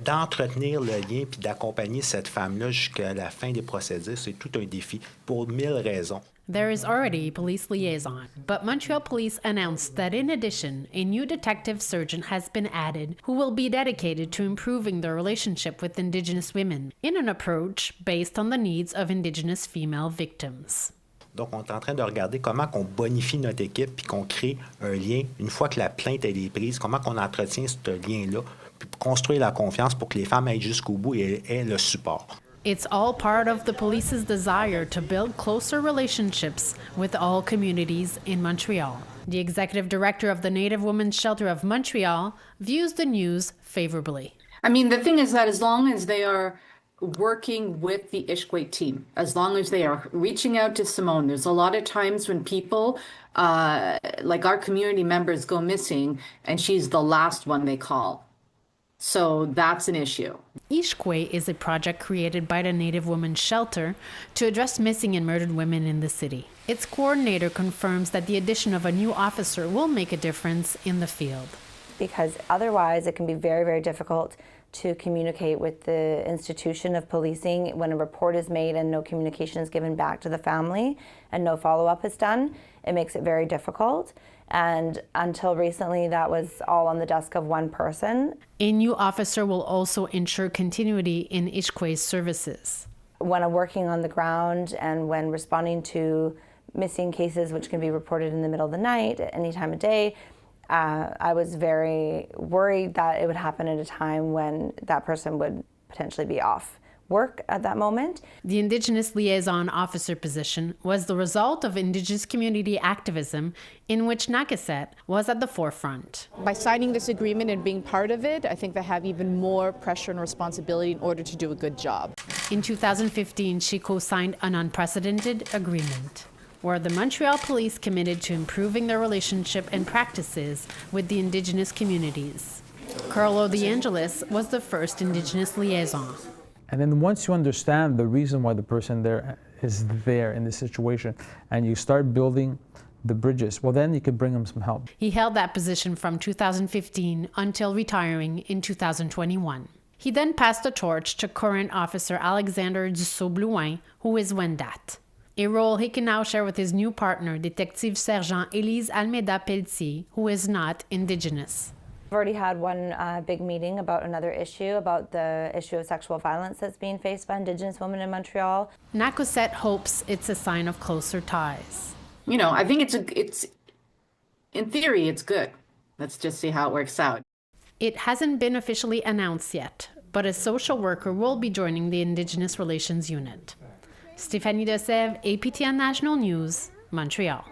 d'entretenir le lien puis d'accompagner cette femme-là jusqu'à la fin des procédures, c'est tout un défi pour 1000 raisons. There is already a police liaison, but Montreal Police announced that in addition, a new detective surgeon has been added who will be dedicated to improving the relationship with Indigenous women in an approach based on the needs of Indigenous female victims. Donc, on est en train de regarder comment on bonifie notre équipe puis qu'on crée un lien. Une fois que la plainte est prise, comment on entretient ce lien-là, puis construire la confiance pour que les femmes aillent jusqu'au bout et aient le support. It's all part of the police's desire to build closer relationships with all communities in Montreal. The executive director of the Native Women's Shelter of Montreal views the news favorably. I mean, the thing is that as long as they are working with the Ishkway team, as long as they are reaching out to Simone, there's a lot of times when people, like our community members, go missing and she's the last one they call. So that's an issue. Ishkway is a project created by the Native Women's Shelter to address missing and murdered women in the city. Its coordinator confirms that the addition of a new officer will make a difference in the field. Because otherwise it can be very, very difficult to communicate with the institution of policing when a report is made and no communication is given back to the family and no follow-up is done. It makes it very difficult. And until recently, that was all on the desk of one person. A new officer will also ensure continuity in Ishkway's services. When I'm working on the ground and when responding to missing cases, which can be reported in the middle of the night, at any time of day, I was very worried that it would happen at a time when that person would potentially be off work at that moment. The Indigenous Liaison Officer position was the result of Indigenous community activism in which Nakaset was at the forefront. By signing this agreement and being part of it, I think they have even more pressure and responsibility in order to do a good job. In 2015, she co-signed an unprecedented agreement where the Montreal Police committed to improving their relationship and practices with the Indigenous communities. Carlo De Angelis was the first Indigenous liaison. And then once you understand the reason why the person there is there in this situation and you start building the bridges, well, then you can bring them some help. He held that position from 2015 until retiring in 2021. He then passed the torch to current officer Alexander Dussault-Blouin, who is Wendat, a role he can now share with his new partner, Detective Sergeant Élise Almeida-Pelletier, who is not Indigenous. I've already had one big meeting about another issue, about the issue of sexual violence that's being faced by Indigenous women in Montreal. Nakaset hopes it's a sign of closer ties. You know, I think it's in theory, it's good. Let's just see how it works out. It hasn't been officially announced yet, but a social worker will be joining the Indigenous Relations Unit. Stéphanie Dessève, APTN National News, Montreal.